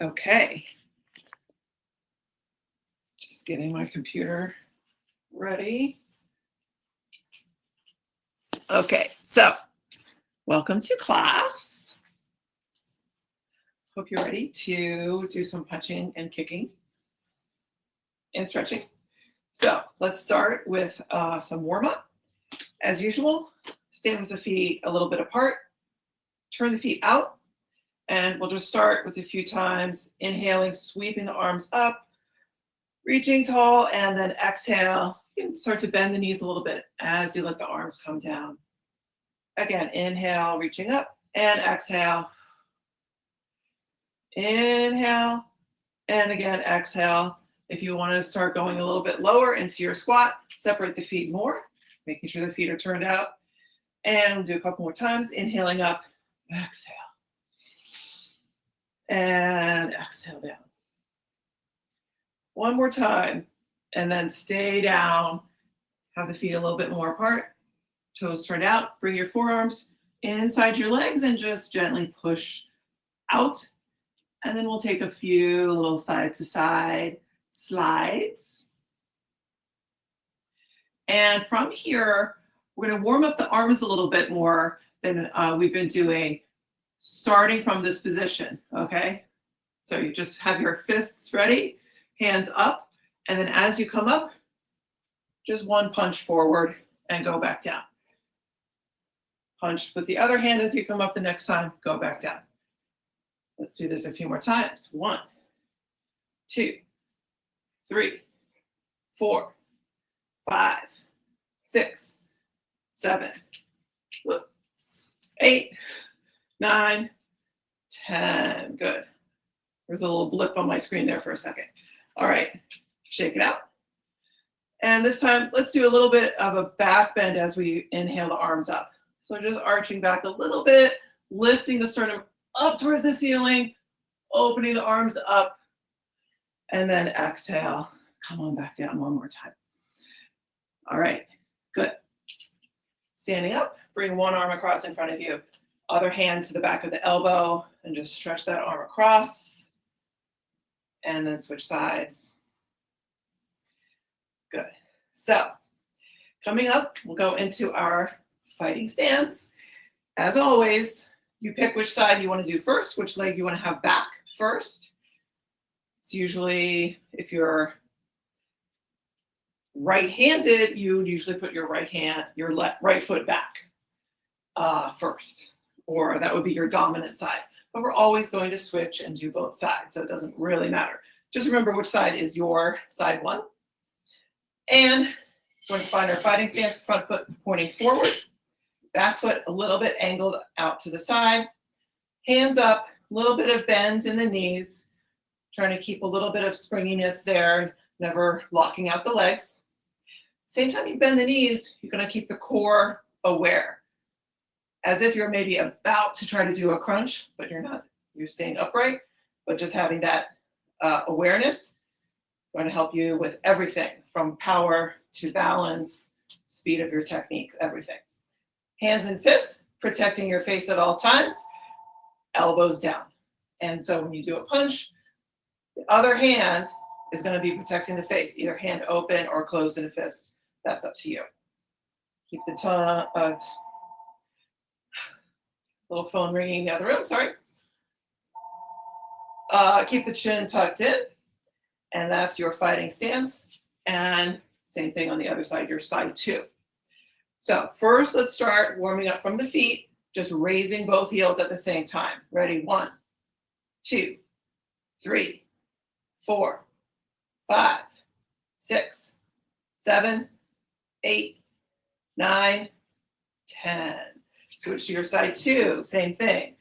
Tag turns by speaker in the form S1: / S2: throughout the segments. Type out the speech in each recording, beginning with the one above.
S1: Okay. Just getting my computer ready. Okay, so welcome to class. Hope you're ready to do some punching and kicking and stretching. So let's start with some warm-up. As usual, stand with the feet a little bit apart, turn the feet out, and we'll just start with a few times, inhaling, sweeping the arms up, reaching tall, and then exhale. You can start to bend the knees a little bit as you let the arms come down. Again, inhale, reaching up, and exhale. Inhale, and again, exhale. If you want to start going a little bit lower into your squat, separate the feet more, making sure the feet are turned out. And do a couple more times, inhaling up, exhale. And exhale down. One more time, and then stay down. Have the feet a little bit more apart, toes turned out. Bring your forearms inside your legs and just gently push out. And then we'll take a few little side to side slides. And from here, we're going to warm up the arms a little bit more than we've been doing, starting from this position, okay? So you just have your fists ready, hands up, and then as you come up, just one punch forward and go back down. Punch with the other hand as you come up the next time, go back down. Let's do this a few more times. 1, 2, 3, 4, 5, 6, 7, 8, 9, 10. Good. There's a little blip on my screen there for a second. All right, shake it out. And this time, let's do a little bit of a back bend as we inhale the arms up. So just arching back a little bit, lifting the sternum up towards the ceiling, opening the arms up, and then exhale. Come on back down one more time. All right, good. Standing up, bring one arm across in front of you, other hand to the back of the elbow, and just stretch that arm across, and then switch sides. Good. So coming up, we'll go into our fighting stance. As always, you pick which side you want to do first, which leg you want to have back first. It's usually, if you're right-handed, you would usually put your right foot back first, or that would be your dominant side. But we're always going to switch and do both sides, so it doesn't really matter. Just remember which side is your side one. And we're going to find our fighting stance, front foot pointing forward, back foot a little bit angled out to the side, hands up, a little bit of bend in the knees, trying to keep a little bit of springiness there, never locking out the legs. Same time you bend the knees, you're going to keep the core aware, as if you're maybe about to try to do a crunch, but you're not. You're staying upright, but just having that awareness is going to help you with everything from power to balance, speed of your techniques, everything. Hands and fists, protecting your face at all times, elbows down. And so when you do a punch, the other hand is going to be protecting the face, either hand open or closed in a fist. That's up to you. Keep the tongue, little phone ringing in the other room, sorry. Keep the chin tucked in, and that's your fighting stance. And same thing on the other side, your side two. So first, let's start warming up from the feet, just raising both heels at the same time. Ready? 1, 2, 3, 4, 5, 6, 7, 8, 9, 10. Switch to your side two, same thing.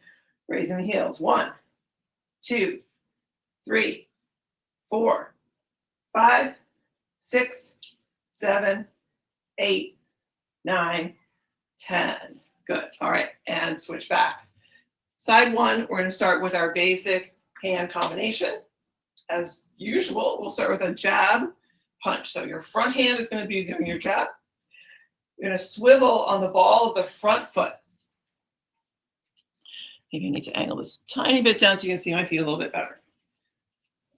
S1: Raising the heels. 1, 2, 3, 4, 5, 6, 7, 8, 9, 10. Good. All right. And switch back. Side one, we're going to start with our basic hand combination. As usual, we'll start with a jab punch. So your front hand is going to be doing your jab. You're going to swivel on the ball of the front foot. Maybe you need to angle this tiny bit down so you can see my feet a little bit better.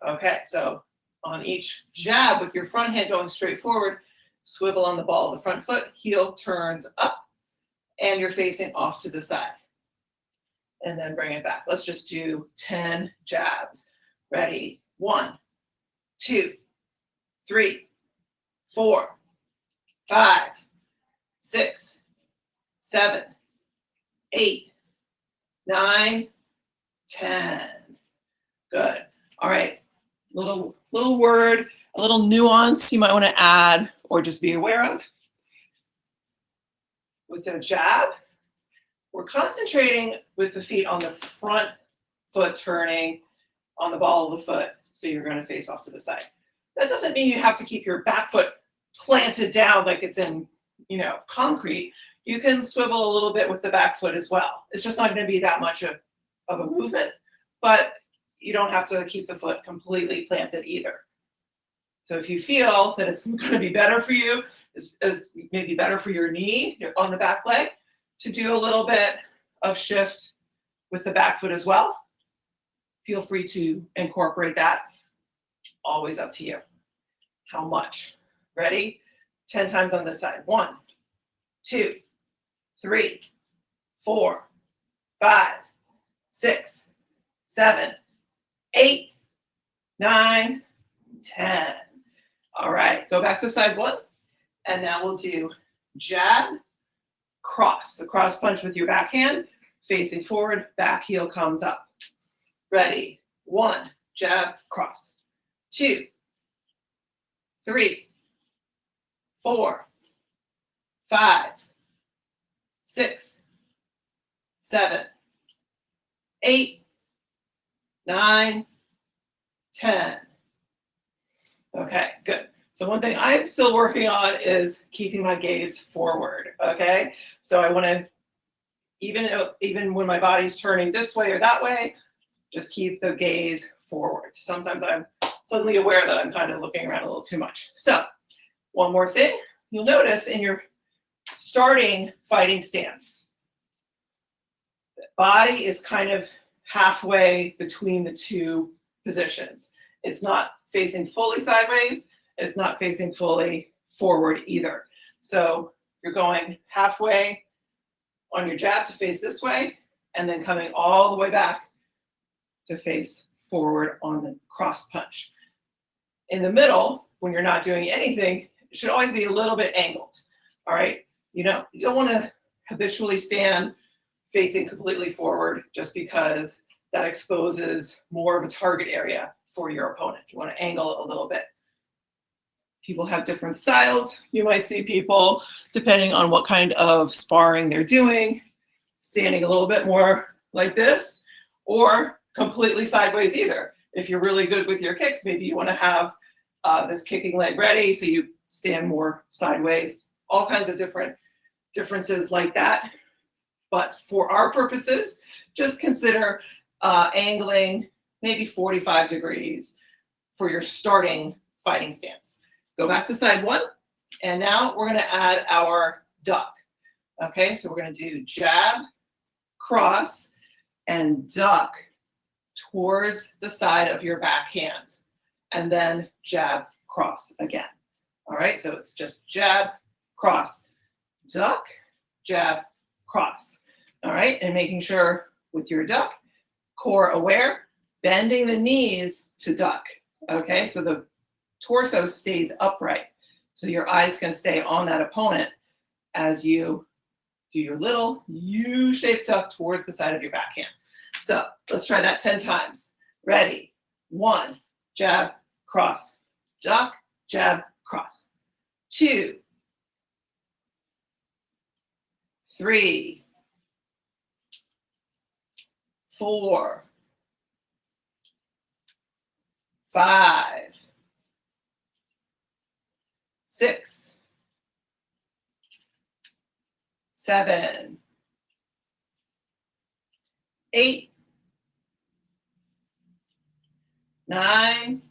S1: Okay, so on each jab with your front hand going straight forward, swivel on the ball of the front foot, heel turns up, and you're facing off to the side. And then bring it back. Let's just do 10 jabs. Ready? 1, 2, 3, 4, 5, 6, 7, 8, 9, 10. Good. All right. Little word, a little nuance you might want to add or just be aware of. With the jab, we're concentrating with the feet on the front foot turning on the ball of the foot. So you're going to face off to the side. That doesn't mean you have to keep your back foot planted down like it's in, concrete. You can swivel a little bit with the back foot as well. It's just not going to be that much of a movement, but you don't have to keep the foot completely planted either. So if you feel that it's going to be better for you, is maybe better for your knee on the back leg, to do a little bit of shift with the back foot as well, feel free to incorporate that. Always up to you. How much? Ready? 10 times on this side. 1, 2, 3, 4, 5, 6, 7, 8, 9, 10. All right, go back to side 1. And now we'll do jab, cross. The cross punch with your back hand, facing forward, back heel comes up. Ready? 1, jab, cross. 2, 3, 4, 5, 6, 7, 8, 9, 10. Okay, good. So one thing I'm still working on is keeping my gaze forward, okay? So I want to, even when my body's turning this way or that way, just keep the gaze forward. Sometimes I'm suddenly aware that I'm kind of looking around a little too much. So one more thing, you'll notice in your starting fighting stance, the body is kind of halfway between the two positions. It's not facing fully sideways. It's not facing fully forward either. So you're going halfway on your jab to face this way, and then coming all the way back to face forward on the cross punch. In the middle, when you're not doing anything, it should always be a little bit angled. All right. You don't want to habitually stand facing completely forward just because that exposes more of a target area for your opponent. You want to angle a little bit. People have different styles. You might see people, depending on what kind of sparring they're doing, standing a little bit more like this or completely sideways either. If you're really good with your kicks, maybe you want to have this kicking leg ready so you stand more sideways. All kinds of differences like that. But for our purposes, just consider angling maybe 45 degrees for your starting fighting stance. Go back to side 1, and now we're going to add our duck. Okay, so we're going to do jab, cross, and duck towards the side of your back hand, and then jab, cross again. All right, so it's just jab, cross, duck, jab, cross. All right, and making sure with your duck, core aware, bending the knees to duck. Okay, so the torso stays upright. So your eyes can stay on that opponent as you do your little U-shaped duck towards the side of your backhand. So let's try that 10 times. Ready? 1, jab, cross, duck, jab, cross. 2, 3, 4, 5, 6, 7, 8, 9,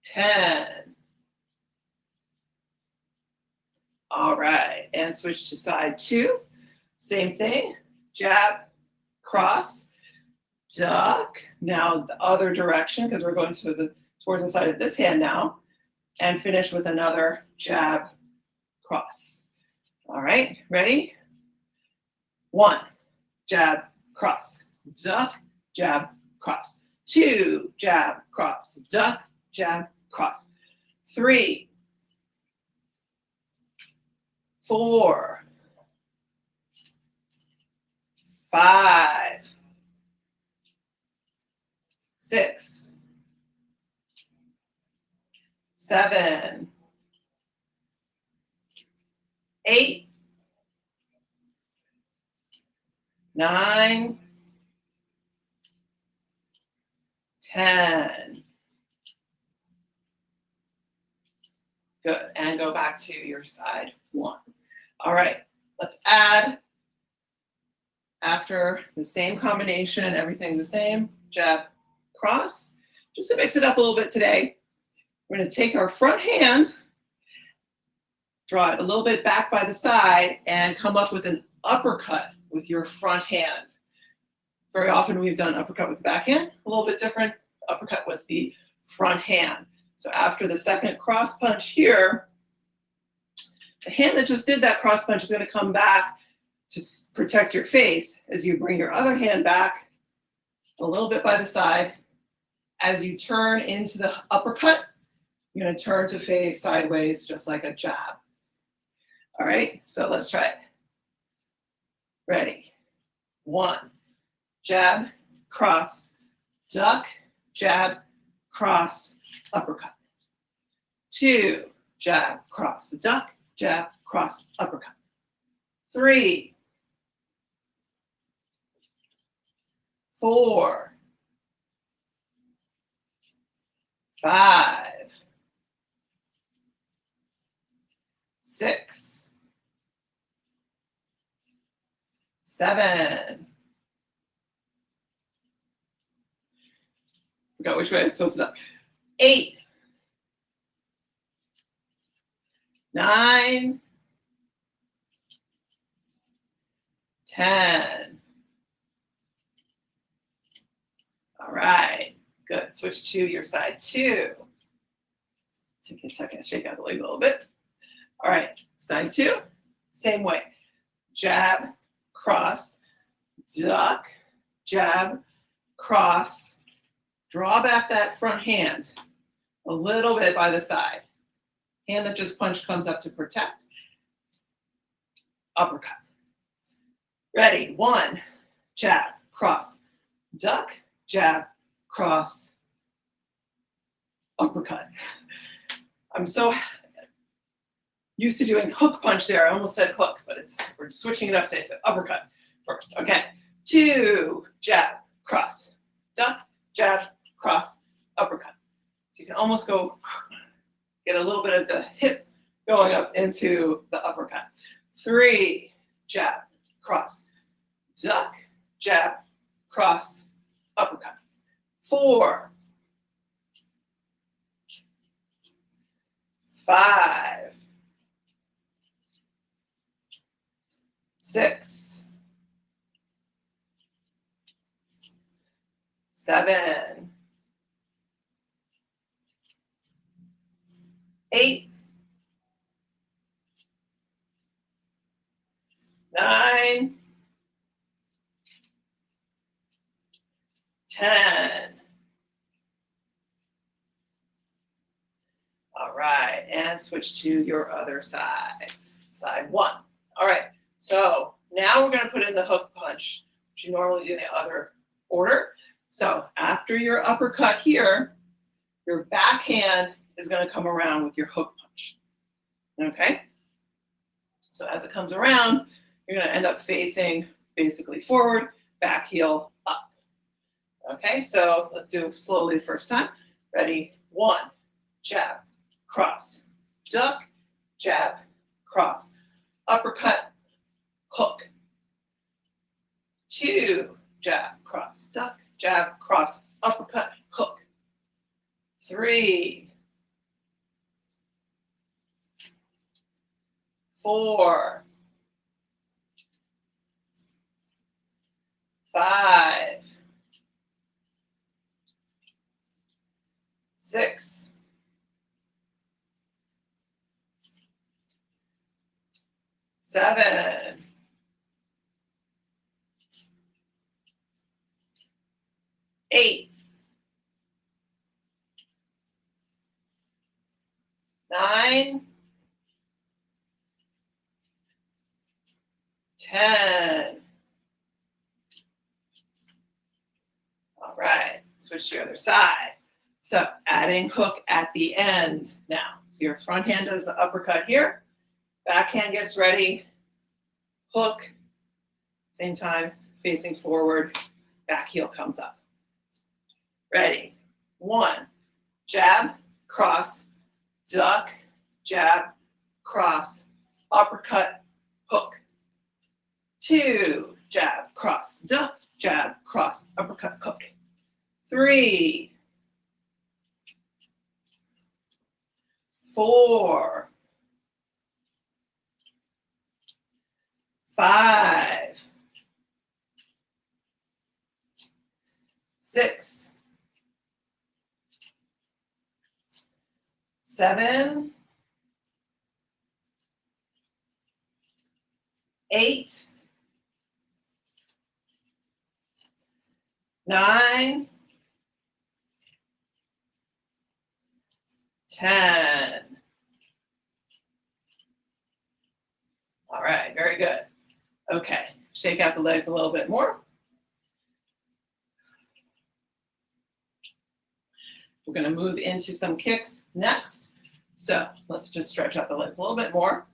S1: 10. All right, and switch to side 2. Same thing, jab, cross, duck. Now the other direction, because we're going towards the side of this hand now, and finish with another jab, cross. All right, ready? 1, jab, cross, duck, jab, cross. 2, jab, cross, duck, jab, cross. 3, 4, 5, 6, 7, 8, 9, 10. Good, and go back to your side 1. All right, let's add, after the same combination, everything the same, jab, cross. Just to mix it up a little bit today, we're going to take our front hand, draw it a little bit back by the side, and come up with an uppercut with your front hand. Very often we've done uppercut with the back hand, a little bit different, uppercut with the front hand. So after the second cross punch here, the hand that just did that cross punch is going to come back to protect your face as you bring your other hand back a little bit by the side. As you turn into the uppercut, you're going to turn to face sideways just like a jab. All right, so let's try it. Ready? 1, jab, cross, duck, jab, cross, uppercut. 2, jab, cross, duck, jab, cross, uppercut. 3, 4, 5, 6, 7. Forgot which way I was supposed to do. 8, 9, 10. All right, good. Switch to your side 2. Take a second to shake out the legs a little bit. All right, side 2, same way. Jab, cross, duck, jab, cross. Draw back that front hand a little bit by the side. Hand that just punched comes up to protect. Uppercut. Ready? 1, jab, cross, duck, jab, cross, uppercut. I'm so used to doing hook punch there. I almost said hook, but we're switching it up today. So uppercut first. Okay. 2, jab, cross, duck, jab, cross, uppercut. So you can almost go get a little bit of the hip going up into the uppercut. 3, jab, cross, duck, jab, cross, uppercut. 4, 5, 6, 7, 8, 9, 10. All right, and switch to your other side. Side 1. All right, so now we're going to put in the hook punch, which you normally do in the other order. So after your uppercut here, your backhand is going to come around with your hook punch. Okay? So as it comes around, you're going to end up facing basically forward, back heel up. Okay, so let's do it slowly the first time. Ready? 1, jab, cross, duck, jab, cross, uppercut, hook. 2, jab, cross, duck, jab, cross, uppercut, hook. 3, 4, 5, 6, 7, 8, 9, 10. All right, switch to the other side. So adding hook at the end now. So your front hand does the uppercut here. Back hand gets ready. Hook. Same time, facing forward. Back heel comes up. Ready. 1. Jab, cross, duck, jab, cross, uppercut, hook. 2. Jab, cross, duck, jab, cross, uppercut, hook. 3, 4, 5, 6, 7, 8, 9, 10. All right, very good. Okay, shake out the legs a little bit more. We're going to move into some kicks next. So let's just stretch out the legs a little bit more.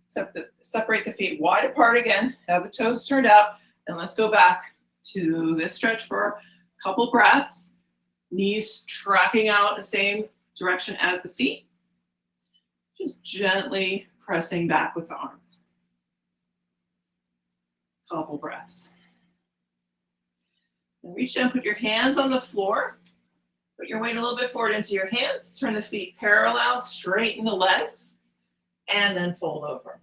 S1: Separate the feet wide apart again. Have the toes turned out. And let's go back to this stretch for a couple breaths. Knees tracking out the same direction as the feet. Just gently pressing back with the arms. Couple breaths. And reach down, put your hands on the floor. Put your weight a little bit forward into your hands. Turn the feet parallel, straighten the legs, and then fold over.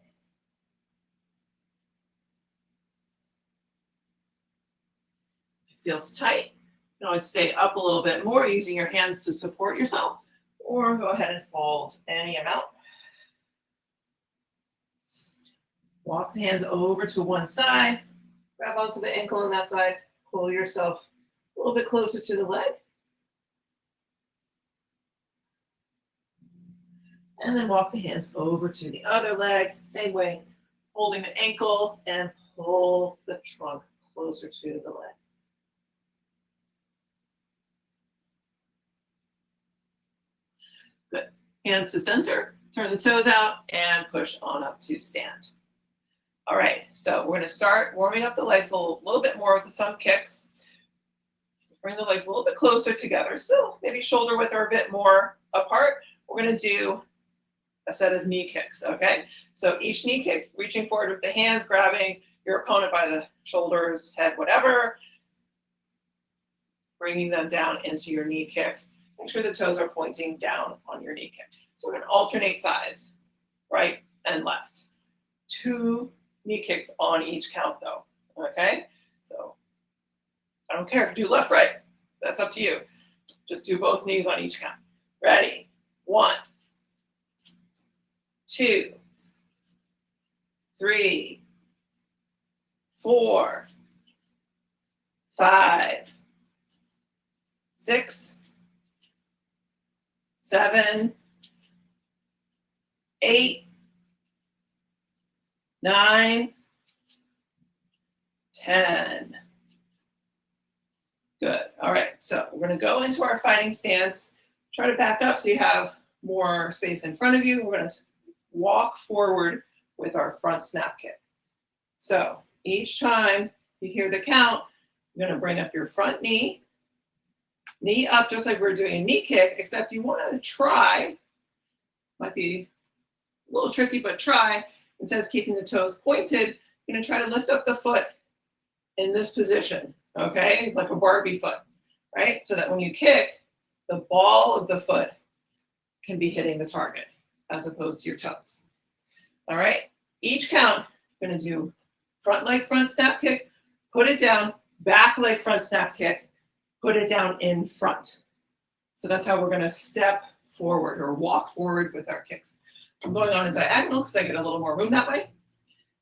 S1: If it feels tight, you can always stay up a little bit more using your hands to support yourself, or go ahead and fold any amount. Walk the hands over to one side, grab onto the ankle on that side, pull yourself a little bit closer to the leg. And then walk the hands over to the other leg, same way, holding the ankle and pull the trunk closer to the leg. Good. Hands to center, turn the toes out, and push on up to stand. All right, so we're going to start warming up the legs a little bit more with some kicks. Bring the legs a little bit closer together, so maybe shoulder width or a bit more apart. We're going to do a set of knee kicks, okay? So each knee kick, reaching forward with the hands, grabbing your opponent by the shoulders, head, whatever, bringing them down into your knee kick. Make sure the toes are pointing down on your knee kick. So we're going to alternate sides, right and left. 2 knee kicks on each count though, okay? So I don't care if you do left, right. That's up to you. Just do both knees on each count. Ready? 1, 2, 3, 4, 5, 6, 7, 8, 9, 10. Good. All right. So we're going to go into our fighting stance. Try to back up so you have more space in front of you. We're going to walk forward with our front snap kick. So each time you hear the count, you're going to bring up your front knee up just like we're doing a knee kick, except you want to try, might be a little tricky, but try, instead of keeping the toes pointed, you're going to try to lift up the foot in this position, okay? It's like a Barbie foot, right? So that when you kick, the ball of the foot can be hitting the target as opposed to your toes. All right? Each count, you're going to do front leg front snap kick, put it down, back leg front snap kick, put it down in front. So that's how we're gonna step forward or walk forward with our kicks. I'm going on a diagonal because I get a little more room that way.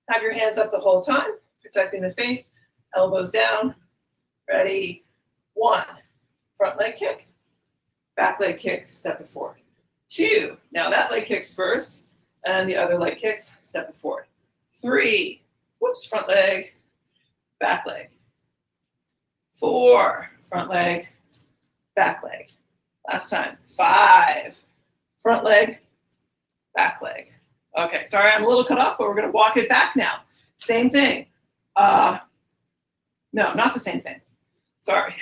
S1: Have your hands up the whole time, protecting the face, elbows down. Ready? 1, front leg kick, back leg kick, step it forward. 2, now that leg kicks first, and the other leg kicks, step it forward. 3, whoops, front leg, back leg. 4, front leg, back leg. Last time. 5, front leg, back leg. Okay, sorry, I'm a little cut off, but we're gonna walk it back now. Same thing. No, not the same thing. Sorry.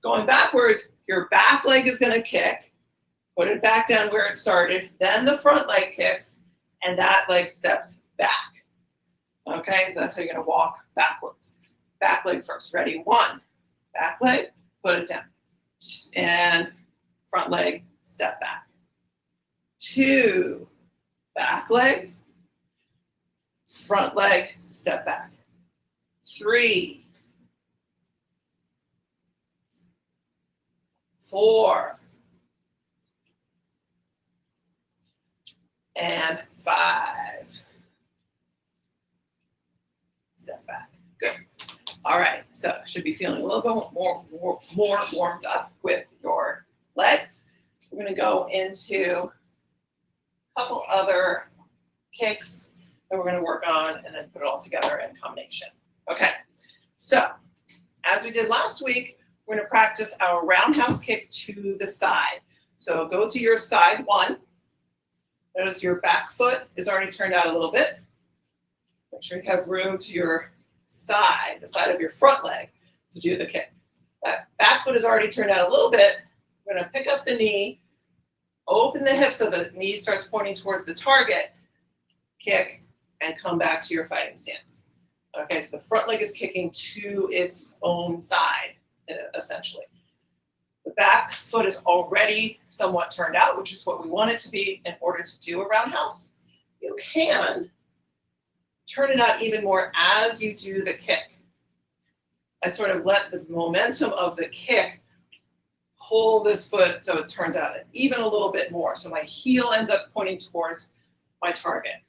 S1: Going backwards, your back leg is gonna kick, put it back down where it started, then the front leg kicks, and that leg steps back. Okay, so that's how you're gonna walk backwards. Back leg first. Ready? 1, back leg, put it down. And front leg, step back. 2, back leg, front leg, step back. 3, 4, and 5. Step back. Good. All right, so should be feeling a little bit more warmed up with your legs. We're going to go into a couple other kicks that we're going to work on and then put it all together in combination. Okay, so as we did last week, we're going to practice our roundhouse kick to the side. So go to your side 1. Notice your back foot is already turned out a little bit. Make sure you have room to your side, the side of your front leg, to do the kick. That back foot is already turned out a little bit. We're going to pick up the knee, open the hip so the knee starts pointing towards the target, kick, and come back to your fighting stance. Okay, so the front leg is kicking to its own side, essentially. The back foot is already somewhat turned out, which is what we want it to be in order to do a roundhouse. You can turn it out even more as you do the kick. I sort of let the momentum of the kick pull this foot so it turns out even a little bit more. So my heel ends up pointing towards my target.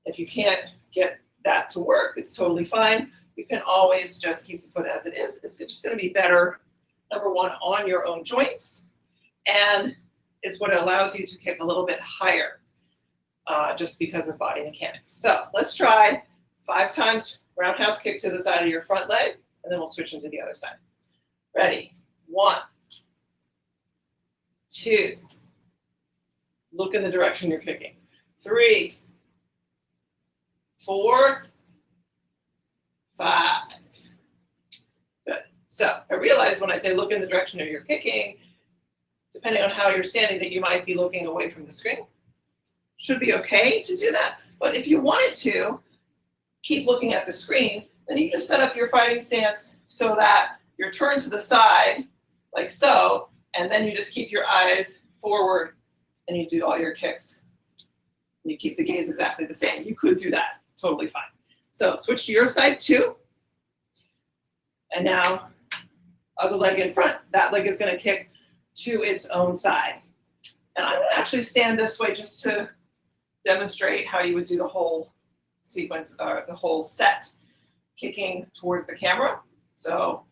S1: If you can't get that to work, it's totally fine. You can always just keep the foot as it is. It's just going to be better, number one, on your own joints, and it's what allows you to kick a little bit higher just because of body mechanics. So let's try 5 times roundhouse kick to the side of your front leg, and then we'll switch into the other side. Ready? 1, 2, look in the direction you're kicking. 3, 4, 5. Good. So I realize when I say look in the direction of your kicking, depending on how you're standing, that you might be looking away from the screen. Should be okay to do that. But if you wanted to keep looking at the screen, then you just set up your fighting stance so that you're turned to the side, like so, and then you just keep your eyes forward and you do all your kicks. And you keep the gaze exactly the same. You could do that. Totally fine. So switch to your side 2. And now other leg in front. That leg is going to kick to its own side. And I'm going to actually stand this way just to demonstrate how you would do the whole sequence, or the whole set, kicking towards the camera. So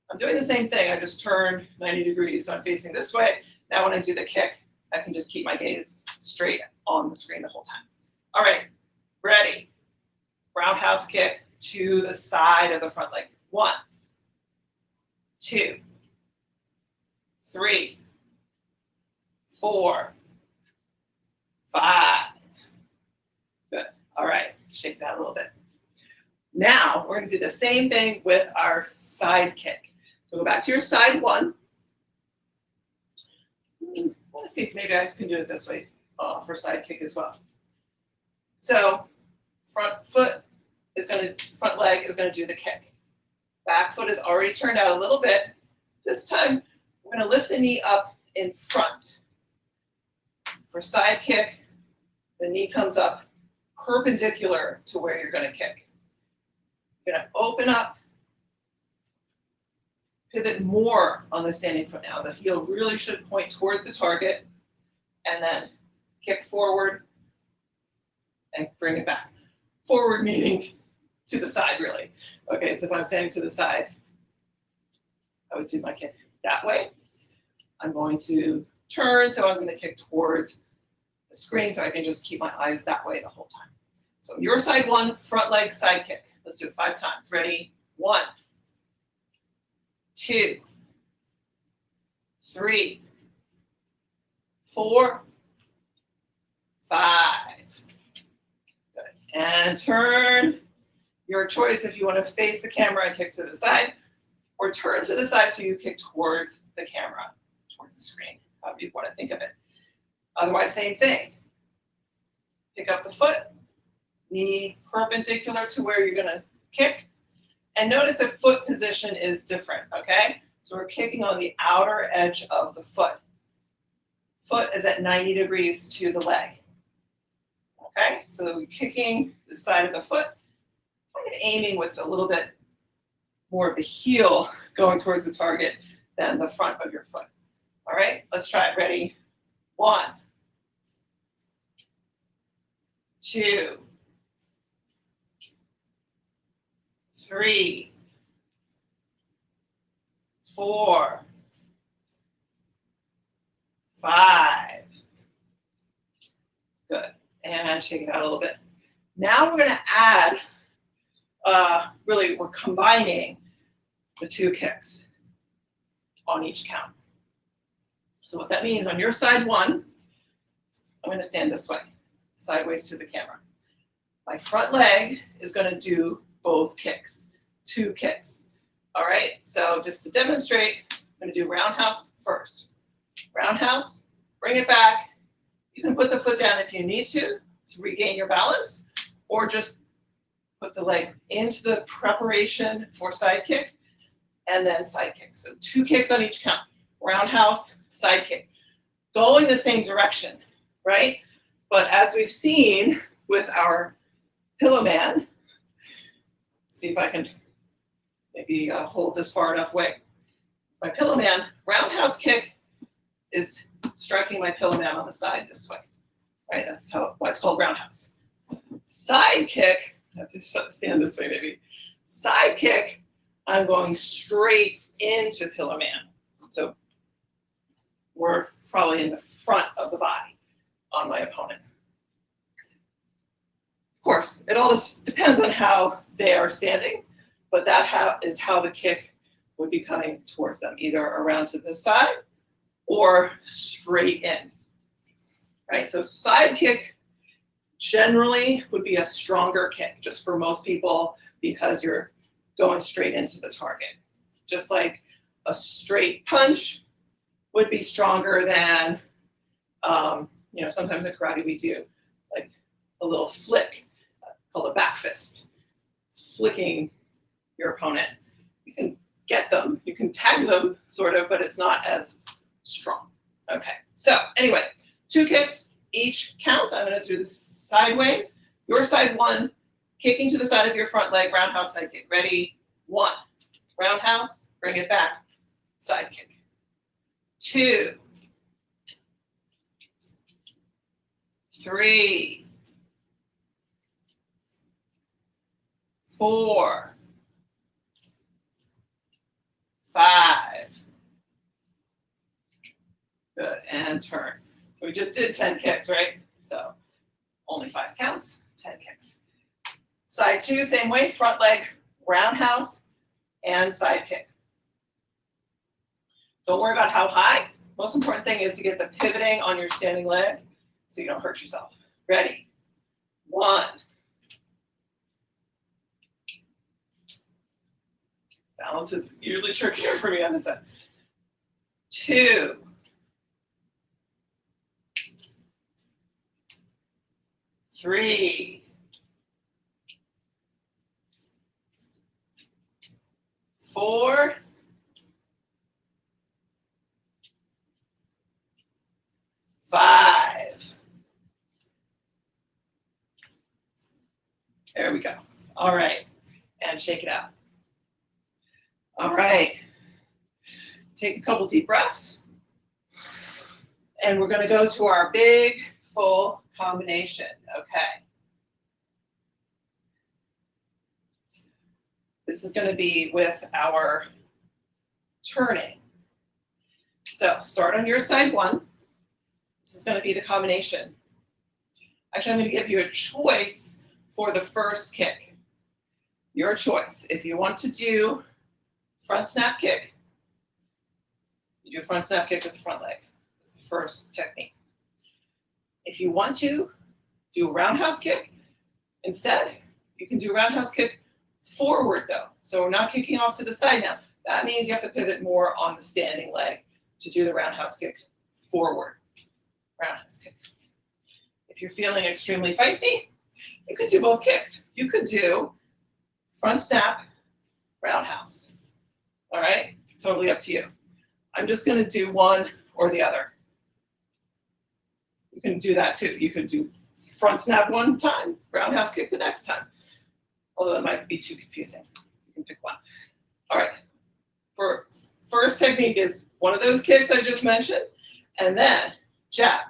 S1: I'm doing the same thing. I just turned 90 degrees, so I'm facing this way. Now when I do the kick, I can just keep my gaze straight on the screen the whole time. All right, ready. Roundhouse kick to the side of the front leg. 1, 2, 3, 4, 5. Good. All right, shake that a little bit. Now we're going to do the same thing with our side kick. So go back to your side 1. I want to see if maybe I can do it this way for side kick as well. So front leg is going to do the kick. Back foot is already turned out a little bit. This time we're going to lift the knee up in front. For side kick, the knee comes up perpendicular to where you're going to kick. You're going to open up, Pivot more on the standing foot now. The heel really should point towards the target, and then kick forward and bring it back. Forward meaning to the side, really. Okay, so if I'm standing to the side, I would do my kick that way. I'm going to turn, so I'm going to kick towards the screen so I can just keep my eyes that way the whole time. So your side one, front leg side kick. Let's do it 5 times. Ready? 1, 2, 3, 4, 5. Good. And turn. Your choice if you want to face the camera and kick to the side, or turn to the side so you kick towards the camera, towards the screen, however you want to think of it. Otherwise, same thing. Pick up the foot, knee perpendicular to where you're going to kick. And notice the foot position is different, okay? So we're kicking on the outer edge of the foot. Foot is at 90 degrees to the leg. Okay, so we're kicking the side of the foot, kind of aiming with a little bit more of the heel going towards the target than the front of your foot. All right, let's try it. Ready? 1, 2, 3, 4, 5. Good. And shake it out a little bit. Now we're going to add, really, we're combining the 2 kicks on each count. So what that means, on your side 1, I'm going to stand this way, sideways to the camera. My front leg is going to do both kicks, 2 kicks. All right, so just to demonstrate, I'm going to do roundhouse first. Roundhouse, bring it back. You can put the foot down if you need to regain your balance, or just put the leg into the preparation for side kick, and then side kick. So 2 kicks on each count. Roundhouse, side kick. Going the same direction, right? But as we've seen with our pillow man, see if I can maybe hold this far enough away. My pillow man, roundhouse kick is striking my pillow man on the side this way. Right, that's why it's called roundhouse. Side kick, I have to stand this way maybe. Side kick, I'm going straight into pillow man. So we're probably in the front of the body on my opponent. Of course, it all just depends on how they are standing, but that is how the kick would be coming towards them, either around to the side or straight in. Right, so side kick generally would be a stronger kick, just for most people, because you're going straight into the target. Just like a straight punch would be stronger than, sometimes in karate we do like a little flick called a back fist, flicking your opponent. You can get them, you can tag them sort of, but it's not as strong. Okay, so anyway, 2 kicks each count. I'm going to do this sideways. Your side 1, kicking to the side of your front leg, roundhouse side kick. Ready? 1, roundhouse, bring it back, side kick. 2, 3, 4, 5. Good, and turn. So we just did 10 kicks, right? So only 5 counts, 10 kicks. Side 2, same way, front leg, roundhouse, and side kick. Don't worry about how high. Most important thing is to get the pivoting on your standing leg so you don't hurt yourself. Ready? 1. Balance is usually trickier for me on this side. 2. 3. 4. 5. There we go. All right. And shake it out. All right. Take a couple deep breaths. And we're going to go to our big, full combination. Okay. This is going to be with our turning. So start on your side one. This is going to be the combination. Actually, I'm going to give you a choice for the first kick. Your choice. If you want to do front snap kick, you do front snap kick with the front leg. That's the first technique. If you want to do a roundhouse kick, instead, you can do roundhouse kick forward though. So we're not kicking off to the side now. That means you have to pivot more on the standing leg to do the roundhouse kick forward. Roundhouse kick. If you're feeling extremely feisty, you could do both kicks. You could do front snap, roundhouse. All right? Totally up to you. I'm just going to do one or the other. You can do that too. You could do front snap one time, roundhouse kick the next time. Although that might be too confusing. You can pick one. All right. For first technique is one of those kicks I just mentioned, and then jab,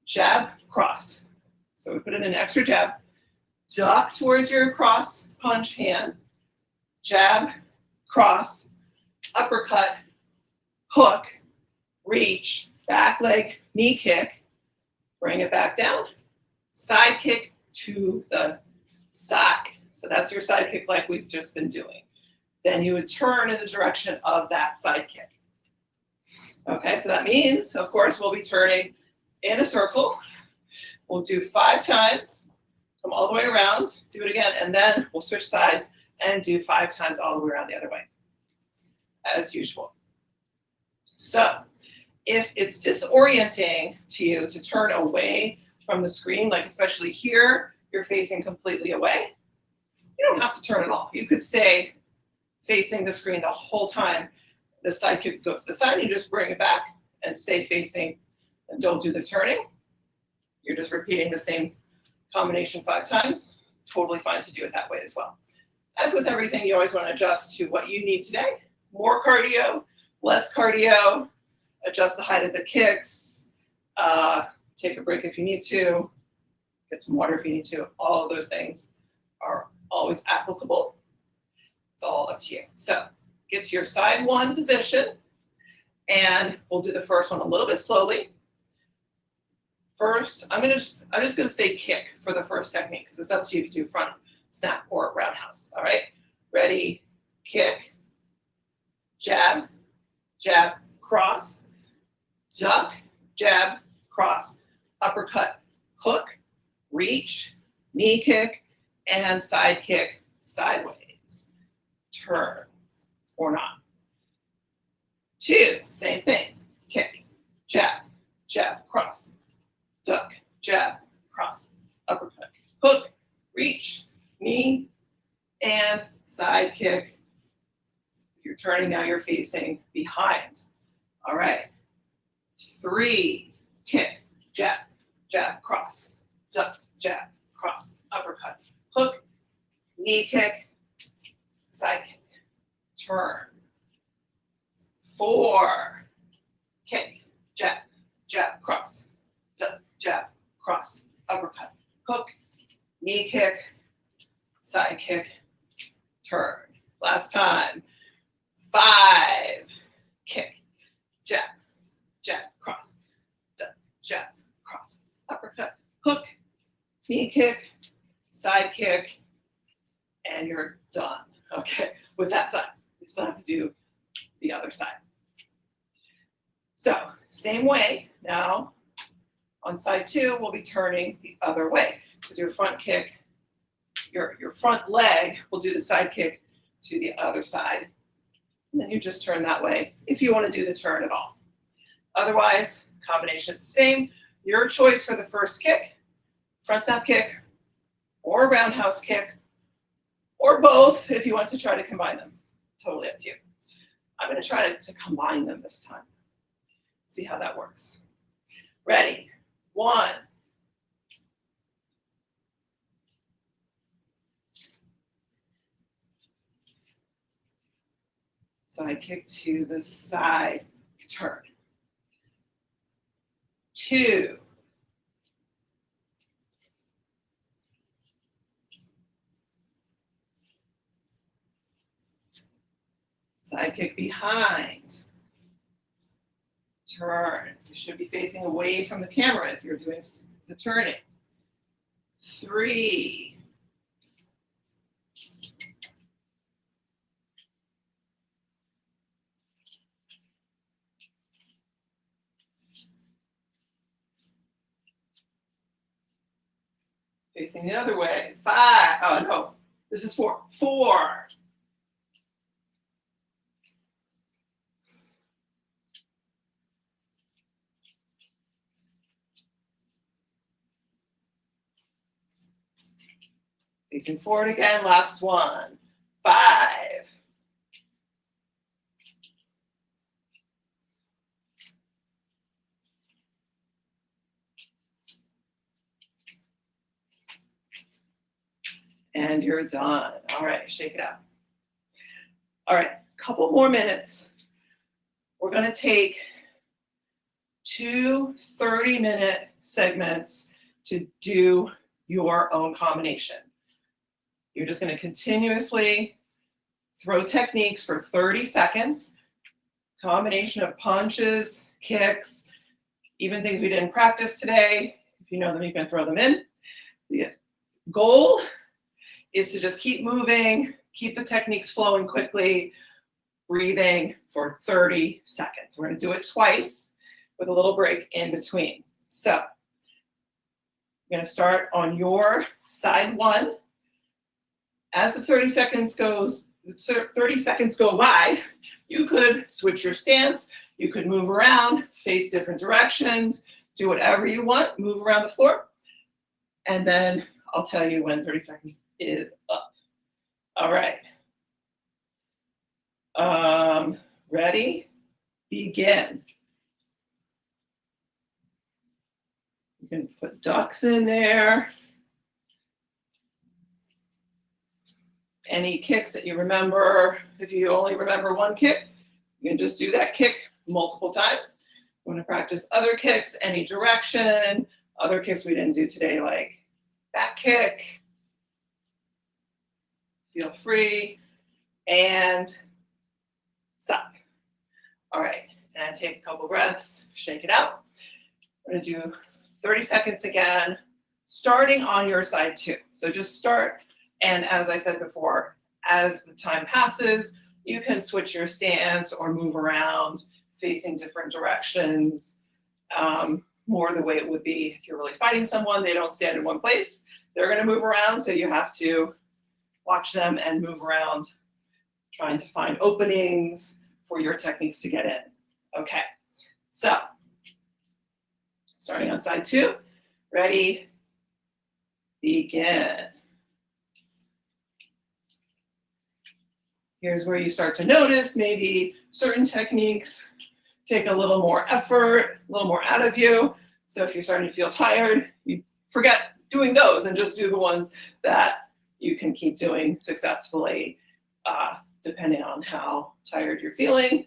S1: jab, cross. So we put in an extra jab, duck towards your cross punch hand, jab, cross, uppercut, hook, reach, back leg, knee kick, bring it back down, side kick to the side. So that's your side kick like we've just been doing. Then you would turn in the direction of that side kick. Okay, so that means, of course, we'll be turning in a circle. We'll do 5 times, come all the way around, do it again, and then we'll switch sides and do 5 times all the way around the other way, as usual. So if it's disorienting to you to turn away from the screen, like especially here, you're facing completely away, you don't have to turn at all. You could stay facing the screen the whole time. The side kick goes to the side, you just bring it back and stay facing and don't do the turning. You're just repeating the same combination 5 times. Totally fine to do it that way as well. As with everything, you always want to adjust to what you need today. More cardio, less cardio, adjust the height of the kicks, take a break if you need to, get some water if you need to. All of those things are always applicable. It's all up to you. So get to your side one position, and we'll do the first one a little bit slowly. First, I'm just going to say kick for the first technique because it's up to you if you do front snap or roundhouse. All right, ready, kick, jab, jab, cross, duck, jab, cross, uppercut, hook, reach, knee kick, and side kick sideways. Turn or not. 2, same thing. Kick, jab, jab, cross, duck, jab, cross, uppercut, hook, reach, knee, and side kick. If you're turning now, you're facing behind. All right. 3, kick, jab, jab, cross, duck, jab, cross, uppercut, hook, knee kick, side kick, turn. 4, kick, jab, jab, cross, duck, jab, cross, uppercut, hook, knee kick, side kick, turn. Last time. 5, kick, jab, jab, cross, duck, jab, cross, uppercut, hook, knee kick, side kick, and you're done. Okay, with that side. You still have to do the other side. So, same way. Now, on side 2, we'll be turning the other way because your front kick, your front leg will do the side kick to the other side. And then you just turn that way if you want to do the turn at all. Otherwise, combination is the same. Your choice for the first kick, front snap kick, or roundhouse kick, or both if you want to try to combine them. Totally up to you. I'm going to try to combine them this time. See how that works. Ready? 1. Side kick to the side turn. 2. Side kick behind. Turn. You should be facing away from the camera if you're doing the turning. 3. Facing the other way. 5. Oh, no. This is 4. 4. Facing forward again, last one. 5. And you're done. All right, shake it out. All right, couple more minutes. We're gonna take 2 30-minute segments to do your own combination. You're just gonna continuously throw techniques for 30 seconds, combination of punches, kicks, even things we didn't practice today. If you know them, you can throw them in. The goal is to just keep moving, keep the techniques flowing quickly, breathing for 30 seconds. We're gonna do it twice with a little break in between. So, I'm gonna start on your side 1. As the 30 seconds go by, you could switch your stance, you could move around, face different directions, do whatever you want, move around the floor, and then I'll tell you when 30 seconds is up. All right. Ready? Begin. You can put ducks in there. Any kicks that you remember, if you only remember one kick, you can just do that kick multiple times. You want to practice other kicks, any direction, other kicks we didn't do today, like back kick. Feel free and stop. All right, and take a couple breaths, shake it out. We're gonna do 30 seconds again, starting on your side 2. So just start, and as I said before, as the time passes, you can switch your stance or move around, facing different directions, more the way it would be if you're really fighting someone. They don't stand in one place. They're gonna move around, so you have to watch them and move around, trying to find openings for your techniques to get in. Okay, so starting on side 2, ready, begin. Here's where you start to notice maybe certain techniques take a little more effort, a little more out of you. So if you're starting to feel tired, you forget doing those and just do the ones that you can keep doing successfully, depending on how tired you're feeling.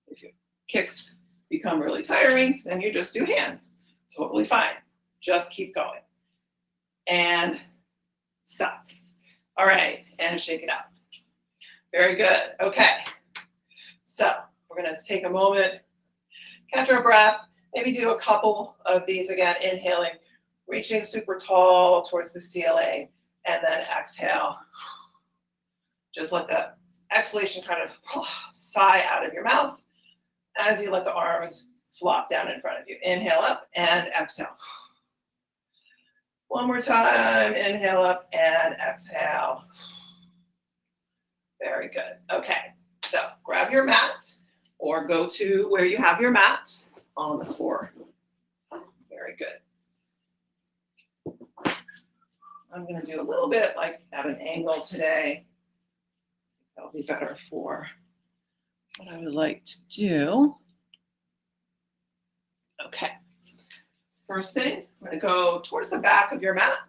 S1: If your kicks become really tiring, then you just do hands. Totally fine. Just keep going. And stop. All right, and shake it out. Very good. Okay. So we're going to take a moment, catch our breath, maybe do a couple of these again, inhaling, reaching super tall towards the ceiling, and then exhale. Just let the exhalation kind of sigh out of your mouth as you let the arms flop down in front of you. Inhale up and exhale. One more time, inhale up and exhale. Very good. Okay, so grab your mat or go to where you have your mat on the floor. Very good. I'm going to do a little bit like at an angle today. That'll be better for what I would like to do. Okay. First thing, I'm going to go towards the back of your mat.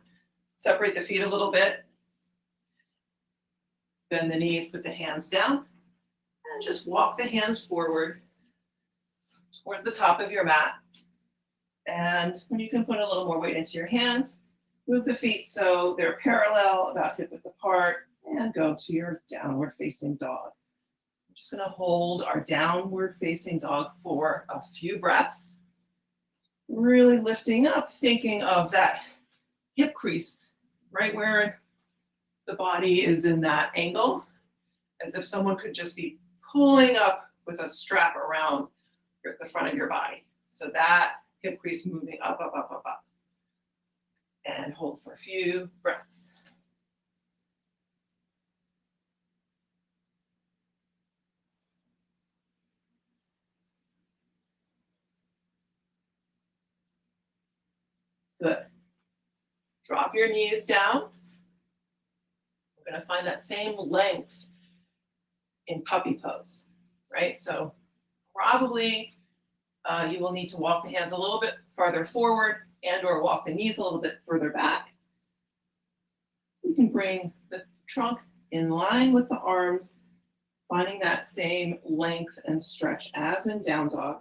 S1: Separate the feet a little bit. Bend the knees, put the hands down. And just walk the hands forward towards the top of your mat. And when you can put a little more weight into your hands, move the feet so they're parallel, about hip width apart, and go to your downward facing dog. We're just going to hold our downward facing dog for a few breaths. Really lifting up, thinking of that hip crease, right where the body is in that angle, as if someone could just be pulling up with a strap around the front of your body. So that hip crease moving up, up, up, up, up. And hold for a few breaths. Good. Drop your knees down. We're going to find that same length in puppy pose, right? So probably you will need to walk the hands a little bit farther forward and or walk the knees a little bit further back. So you can bring the trunk in line with the arms, finding that same length and stretch as in down dog.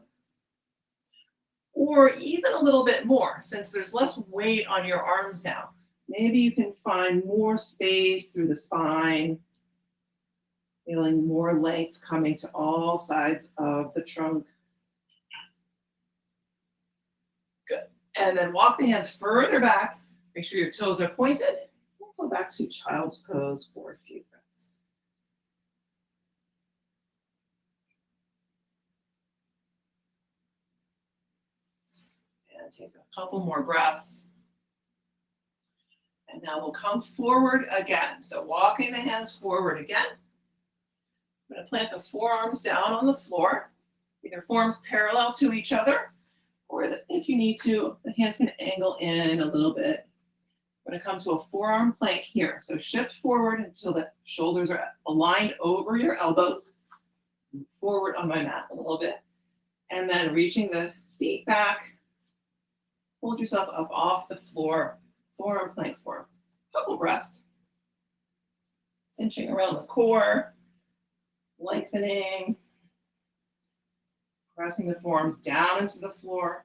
S1: Or even a little bit more, since there's less weight on your arms now. Maybe you can find more space through the spine, feeling more length coming to all sides of the trunk. Good. And then walk the hands further back. Make sure your toes are pointed. We'll go back to child's pose for a few breaths. And take a couple more breaths. And now we'll come forward again. So walking the hands forward again. I'm going to plant the forearms down on the floor. Either forearms parallel to each other, or if you need to, the hands can angle in a little bit. I'm going to come to a forearm plank here. So shift forward until the shoulders are aligned over your elbows. Forward on my mat a little bit. And then reaching the feet back. Hold yourself up off the floor. Forearm plank for a couple breaths. Cinching around the core. Lengthening. Pressing the forearms down into the floor.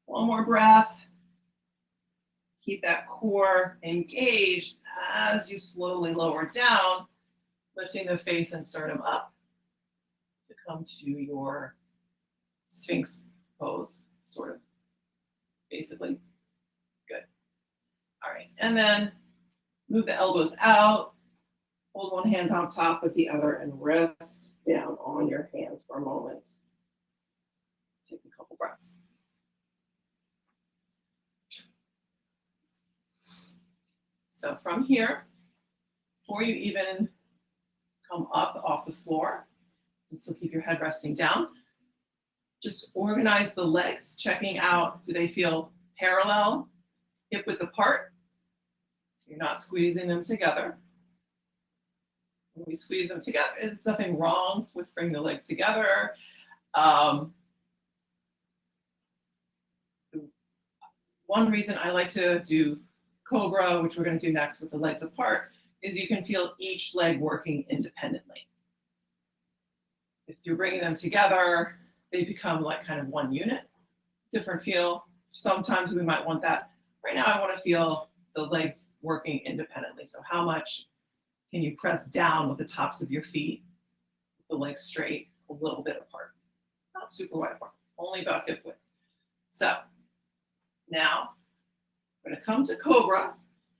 S1: One more breath. Keep that core engaged as you slowly lower down, lifting the face and sternum up to come to your Sphinx pose, sort of, basically. Good. All right, and then move the elbows out, hold one hand on top of the other, and rest down on your hands for a moment. Take a couple breaths. So from here, before you even come up off the floor, and still keep your head resting down, just organize the legs, checking out, do they feel parallel, hip width apart? You're not squeezing them together. When we squeeze them together, there's nothing wrong with bringing the legs together. One reason I like to do Cobra, which we're going to do next with the legs apart, is you can feel each leg working independently. If you're bringing them together, they become like kind of one unit, different feel. Sometimes we might want that. Right now I want to feel the legs working independently. So how much can you press down with the tops of your feet, the legs straight, a little bit apart, not super wide apart, only about hip width. So now we're going to come to Cobra.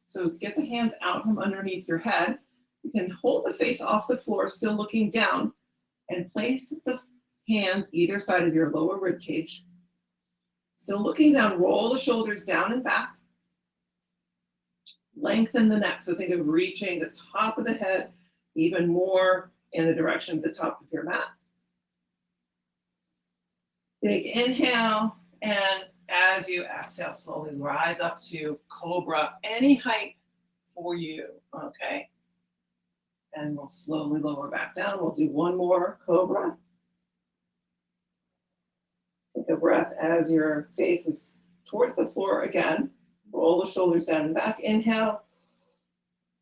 S1: So get the hands out from underneath your head. You can hold the face off the floor, still looking down, and place the hands either side of your lower rib cage. Still looking down, roll the shoulders down and back. Lengthen the neck. So think of reaching the top of the head even more in the direction of the top of your mat. Big inhale, and as you exhale, slowly rise up to Cobra, any height for you, okay? And we'll slowly lower back down. We'll do one more Cobra. Take a breath as your face is towards the floor again. Roll the shoulders down and back. Inhale,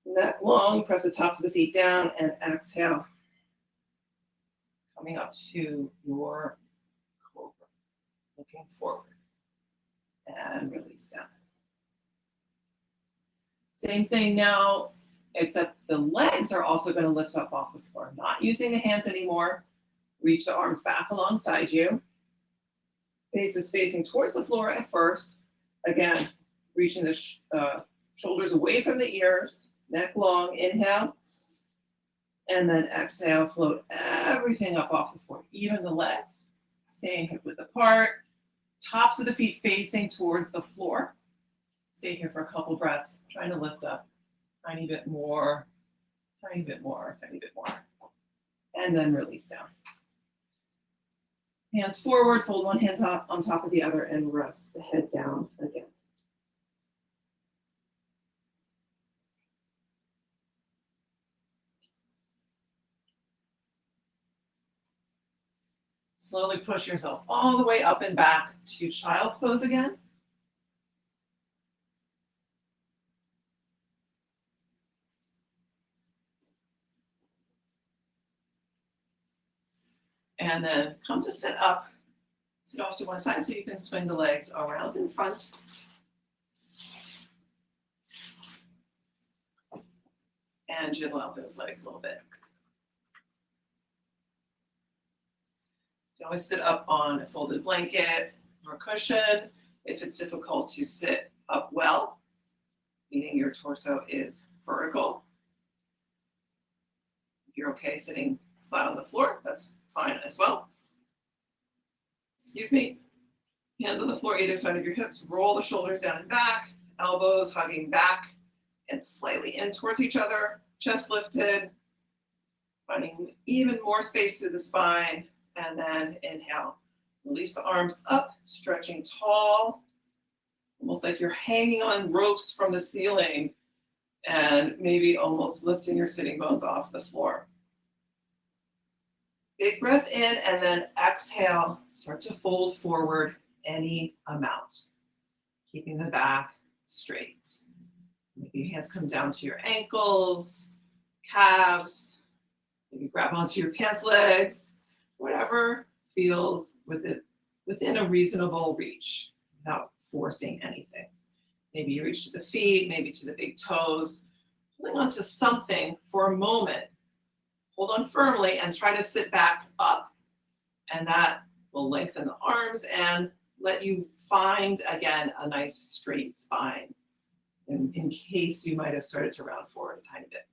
S1: neck long, press the tops of the feet down, and exhale. Coming up to your Cobra, looking forward and release down. Same thing now, except the legs are also going to lift up off the floor. Not using the hands anymore. Reach the arms back alongside you. Face is facing towards the floor at first. Again, reaching the shoulders away from the ears, neck long, inhale. And then exhale, float everything up off the floor, even the legs, staying hip width apart, tops of the feet facing towards the floor. Stay here for a couple breaths, trying to lift up, tiny bit more, tiny bit more, tiny bit more. And then release down. Hands forward, fold one hand on top of the other, and rest the head down again. Slowly push yourself all the way up and back to child's pose again. And then come to sit up. Sit off to one side so you can swing the legs around in front. And jiggle out those legs a little bit. You can always sit up on a folded blanket or cushion if it's difficult to sit up well, meaning your torso is vertical. If you're okay sitting flat on the floor, that's fine as well. Excuse me. Hands on the floor, either side of your hips. Roll the shoulders down and back, elbows hugging back and slightly in towards each other. Chest lifted, finding even more space through the spine. And then inhale, release the arms up, stretching tall, almost like you're hanging on ropes from the ceiling and maybe almost lifting your sitting bones off the floor. Big breath in and then exhale, start to fold forward any amount, keeping the back straight. Maybe your hands come down to your ankles, calves, maybe grab onto your pants legs. Whatever feels within a reasonable reach without forcing anything. Maybe you reach to the feet, maybe to the big toes, holding on to something for a moment. Hold on firmly and try to sit back up. And that will lengthen the arms and let you find, again, a nice straight spine in case you might have started to round forward a tiny bit.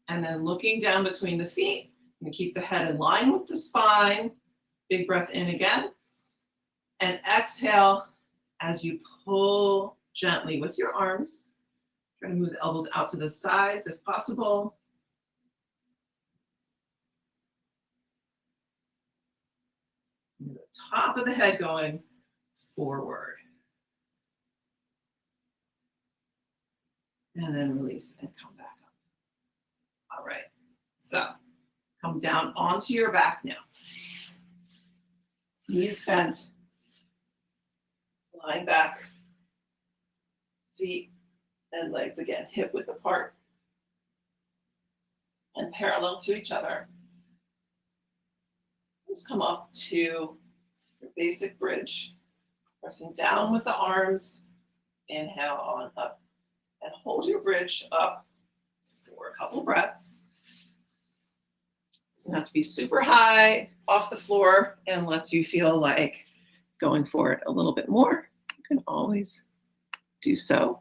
S1: And then looking down between the feet, and keep the head in line with the spine. Big breath in again. And exhale as you pull gently with your arms. Try to move the elbows out to the sides if possible. And the top of the head going forward. And then release and come back up. All right, so come down onto your back now. Knees bent, lying back, feet and legs again, hip width apart and parallel to each other. Just come up to your basic bridge, pressing down with the arms, inhale on up, and hold your bridge up for a couple breaths. Doesn't have to be super high off the floor unless you feel like going for it a little bit more. You can always do so.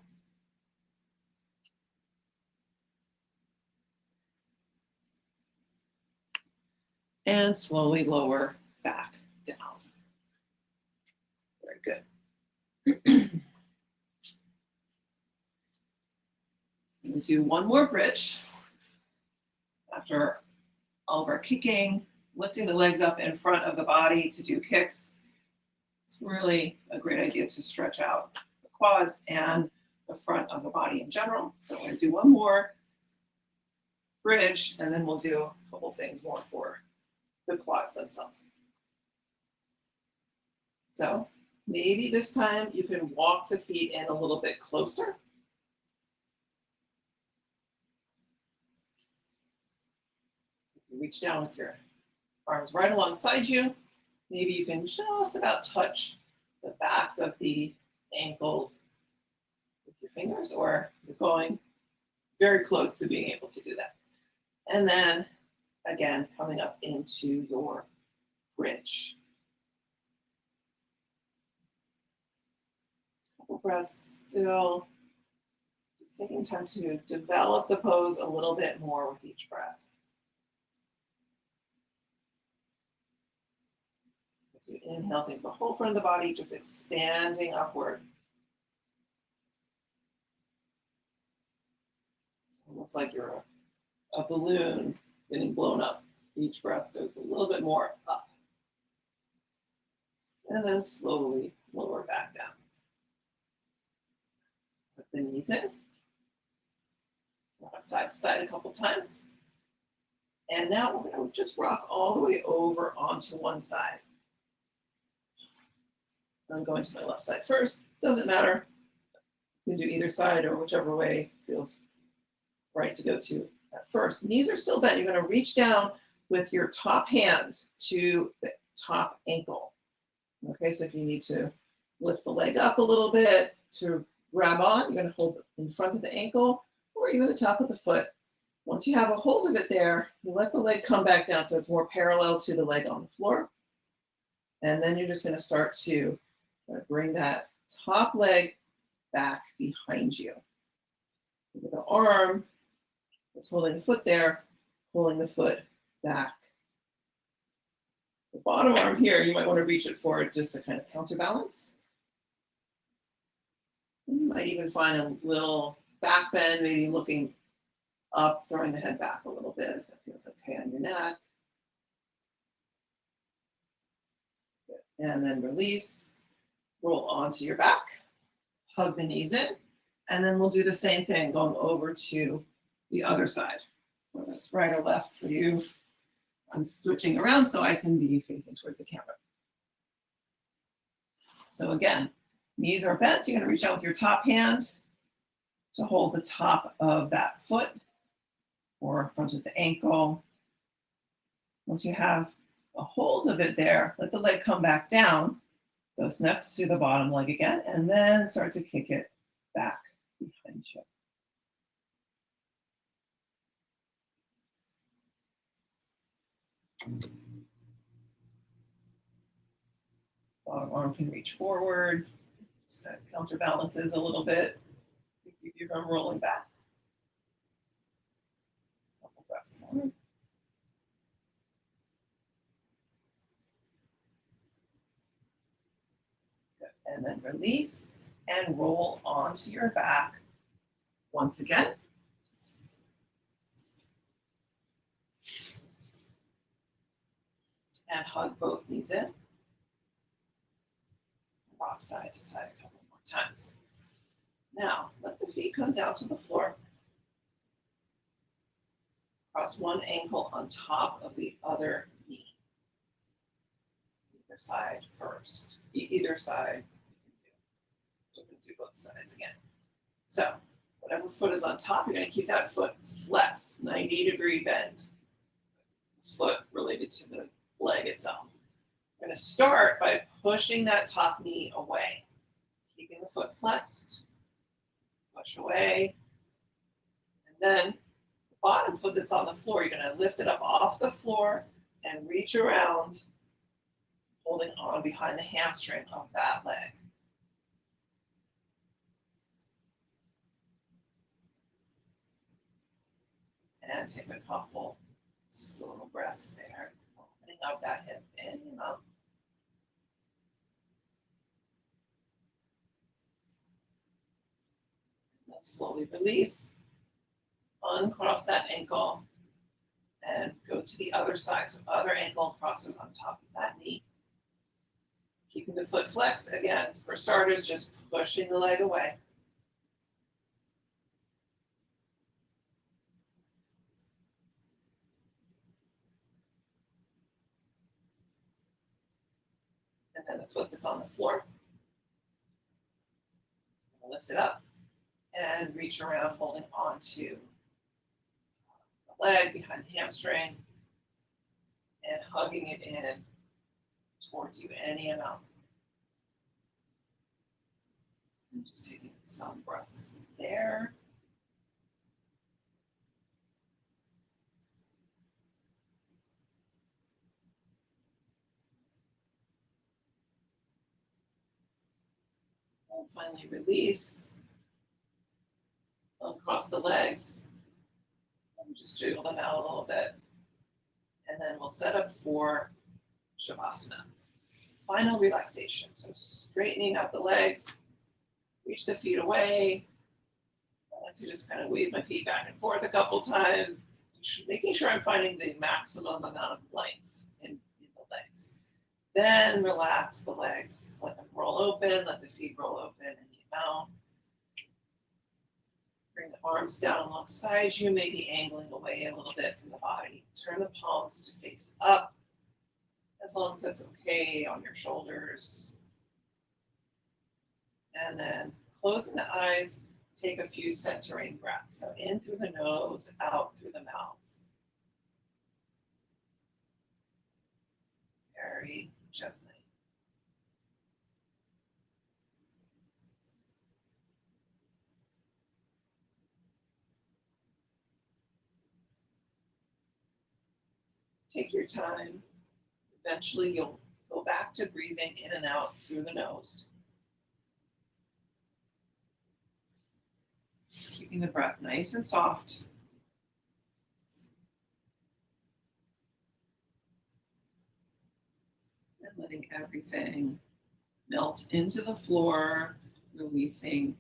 S1: And slowly lower back down. Very good. We'll do one more bridge after all of our kicking, lifting the legs up in front of the body to do kicks. It's really a great idea to stretch out the quads and the front of the body in general. So we're going to do one more bridge, and then we'll do a couple things more for the quads themselves. So maybe this time you can walk the feet in a little bit closer. Reach down with your arms right alongside you. Maybe you can just about touch the backs of the ankles with your fingers, or you're going very close to being able to do that. And then again, coming up into your bridge. Couple breaths still. Just taking time to develop the pose a little bit more with each breath. As you inhale, think the whole front of the body just expanding upward. Almost like you're a balloon getting blown up. Each breath goes a little bit more up. And then slowly lower back down. Put the knees in. Rock side to side a couple times. And now we're going to just rock all the way over onto one side. I'm going to my left side first. Doesn't matter. You can do either side or whichever way feels right to go to at first. Knees are still bent. You're going to reach down with your top hands to the top ankle. Okay, so if you need to lift the leg up a little bit to grab on, you're going to hold in front of the ankle or even the top of the foot. Once you have a hold of it there, you let the leg come back down so it's more parallel to the leg on the floor. And then you're just going to start to bring that top leg back behind you. With the arm that's holding the foot there, pulling the foot back. The bottom arm here, you might want to reach it forward just to kind of counterbalance. You might even find a little back bend, maybe looking up, throwing the head back a little bit if that feels okay on your neck. Good. And then release, roll onto your back, hug the knees in, and then we'll do the same thing going over to the other side, whether it's right or left for you. I'm switching around so I can be facing towards the camera. So again, knees are bent. You're going to reach out with your top hand to hold the top of that foot or front of the ankle. Once you have a hold of it there, let the leg come back down. So it's next to the bottom leg again, and then start to kick it back behind you. Bottom arm can reach forward, just that counterbalances a little bit to keep you from rolling back. Couple breaths more. Good. And then release and roll onto your back once again. And hug both knees in. Rock side to side a couple more times. Now, let the feet come down to the floor. Cross one ankle on top of the other knee. Either side first. Either side you can do both sides again. So, whatever foot is on top, you're going to keep that foot flexed, 90-degree bend. Foot related to the leg itself. We're going to start by pushing that top knee away. Keeping the foot flexed. Push away. And then the bottom foot that's on the floor, you're going to lift it up off the floor and reach around, holding on behind the hamstring of that leg. And take a couple slow breaths there. Opening up that hip in and up. And then slowly release. Uncross that ankle and go to the other side. So other ankle crosses on top of that knee. Keeping the foot flexed. Again, for starters, just pushing the leg away. And then the foot that's on the floor. Lift it up and reach around, holding on to the leg behind the hamstring. and hugging it in towards you any amount. And just taking some breaths there. And finally release. Across the legs. And just jiggle them out a little bit. And then we'll set up for Savasana. Final relaxation. So straightening out the legs, reach the feet away. I like to just kind of wave my feet back and forth a couple times, making sure I'm finding the maximum amount of length in the legs. Then relax the legs, let them roll open, let the feet roll open any amount. Bring the arms down alongside you, maybe angling away a little bit from the body. Turn the palms to face up, as long as that's okay on your shoulders. And then closing the eyes, take a few centering breaths. So in through the nose, out through the mouth. Very gently. Take your time. Eventually you'll go back to breathing in and out through the nose. Keeping the breath nice and soft. And letting everything melt into the floor, releasing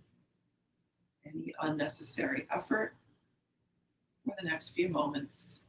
S1: any unnecessary effort for the next few moments.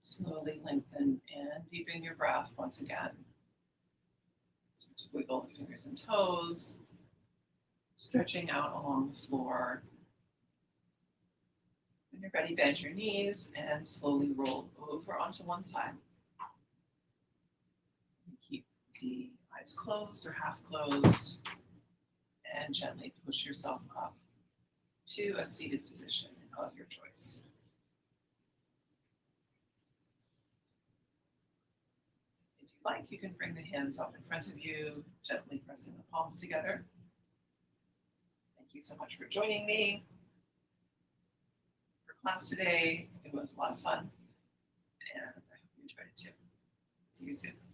S1: Slowly lengthen and deepen your breath once again. Start to wiggle the fingers and toes, stretching out along the floor. When you're ready, bend your knees and slowly roll over onto one side. Keep the eyes closed or half closed and gently push yourself up to a seated position of your choice. If you like, you can bring the hands up in front of you, gently pressing the palms together. Thank you so much for joining me for class today. It was a lot of fun, and I hope you enjoyed it too. See you soon.